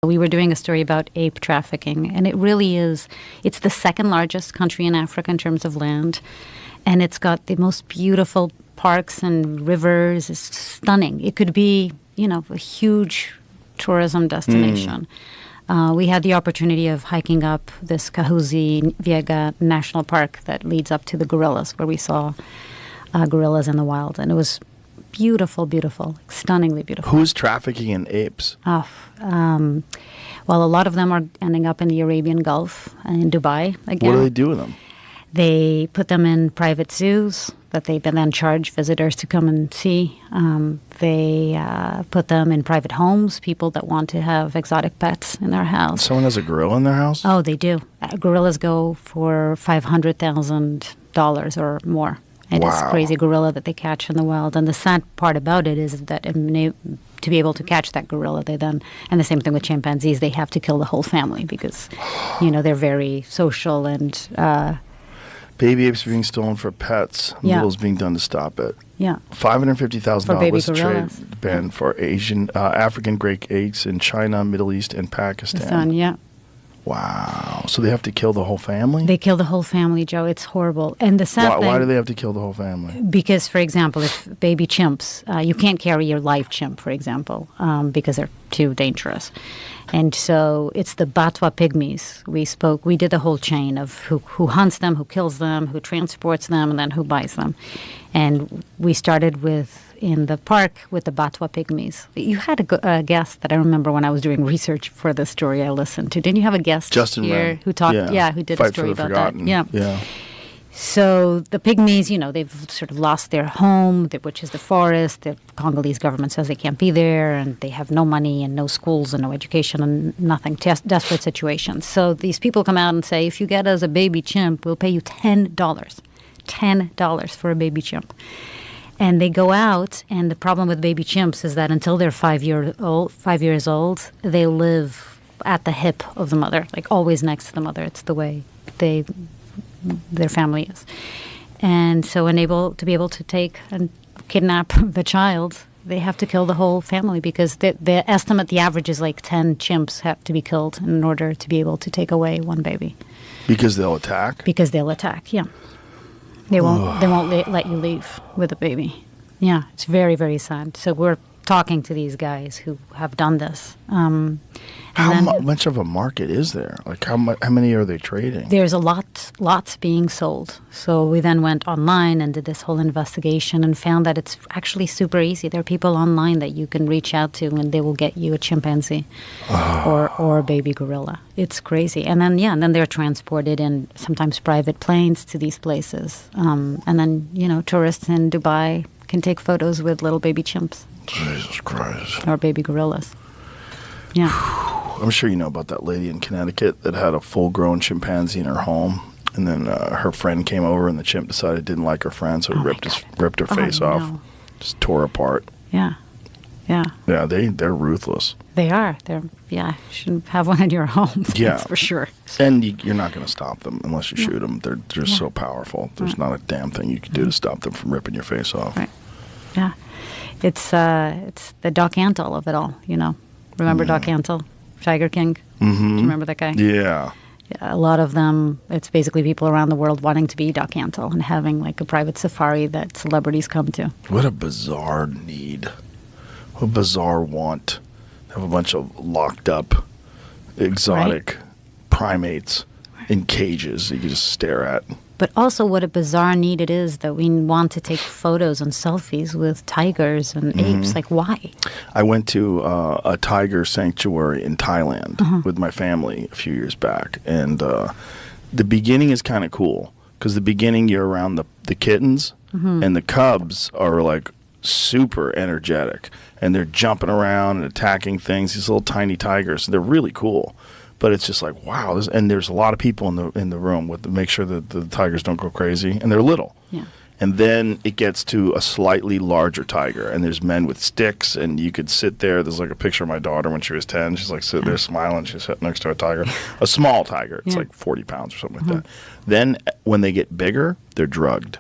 We were doing a story about ape trafficking, and it really is, it's the second largest country in Africa in terms of land, and it's got the most beautiful parks and rivers. It's stunning. It could be, a huge tourism destination. We had the opportunity of hiking up this Kahuzi-Biega National Park that leads up to the gorillas, where we saw gorillas in the wild, and it was beautiful, beautiful, stunningly beautiful. Who's trafficking in apes? Well, a lot of them are ending up in the Arabian Gulf and in Dubai again. What do they do with them? They put them in private zoos that they then charge visitors to come and see. They put them in private homes, people that want to have exotic pets in their house. Someone has a gorilla in their house? Oh, they do. Gorillas go for $500,000 or more. And Wow. It's a crazy gorilla that they catch in the wild. And the sad part about it is that to be able to catch that gorilla, and the same thing with chimpanzees, they have to kill the whole family because, they're very social and... Baby apes being stolen for pets. Yeah. Little's being done to stop it. Yeah. $550,000 was the trade gorillas. ban for African great apes in China, Middle East, and Pakistan. Yeah. Wow. So they have to kill the whole family? They kill the whole family, Joe. It's horrible. And the sad thing... Why do they have to kill the whole family? Because, for example, if baby chimps, you can't carry your live chimp, for example, because they're too dangerous. And so it's the Batwa pygmies. We did the whole chain of who hunts them, who kills them, who transports them, and then who buys them. And we started in the park with the Batwa pygmies. You had a guest that I remember when I was doing research for the story I listened to. Didn't you have a guest Justin here Wren. who talked? Yeah, who did Fight a story for the about Forgotten. that? Yeah. So the pygmies, they've sort of lost their home, which is the forest. The Congolese government says they can't be there, and they have no money and no schools and no education and nothing. Desperate situations. So these people come out and say, if you get us a baby chimp, we'll pay you $10. $10 for a baby chimp. And they go out, and the problem with baby chimps is that until they're 5 years old, they live at the hip of the mother, like always next to the mother. It's the way their family is. And so to be able to take and kidnap the child, they have to kill the whole family because the estimate, the average is like 10 chimps have to be killed in order to be able to take away one baby. Because they'll attack? Because they'll attack, yeah. They won't let you leave with a baby. Yeah, it's very, very sad. So we're talking to these guys who have done this. How much of a market is there? Like how many are they trading? There's lots being sold. So we then went online and did this whole investigation and found that it's actually super easy. There are people online that you can reach out to and they will get you a chimpanzee or a baby gorilla. It's crazy. And then they're transported in sometimes private planes to these places. And then, tourists in Dubai can take photos with little baby chimps. Jesus Christ. Or baby gorillas. Yeah. I'm sure you know about that lady in Connecticut that had a full-grown chimpanzee in her home, and then her friend came over, and the chimp decided it didn't like her friend, so he ripped her face off, just tore her apart. Yeah. Yeah, they're ruthless. They are. You shouldn't have one in your home. Yeah, that's for sure. And you're not going to stop them unless you shoot them. They're just so powerful. There's not a damn thing you can do to stop them from ripping your face off. Right. Yeah. It's the Doc Antle of it all, Remember Doc Antle, Tiger King? Mm-hmm. Do you remember that guy? Yeah. A lot of them, it's basically people around the world wanting to be Doc Antle and having like a private safari that celebrities come to. What a bizarre need. What a bizarre want. Have a bunch of locked up exotic primates in cages that you can just stare at. But also what a bizarre need it is that we want to take photos and selfies with tigers and apes. Like, why? I went to a tiger sanctuary in Thailand with my family a few years back. And the beginning is kind of cool because the beginning you're around the kittens and the cubs are like super energetic. And they're jumping around and attacking things, these little tiny tigers. They're really cool. But it's just like, wow. And there's a lot of people in the room to make sure that the tigers don't go crazy. And they're little. Yeah. And then it gets to a slightly larger tiger. And there's men with sticks. And you could sit there. There's like a picture of my daughter when she was 10. She's like sitting there smiling. She's sitting next to a tiger. A small tiger. It's like 40 pounds or something like that. Then when they get bigger, they're drugged.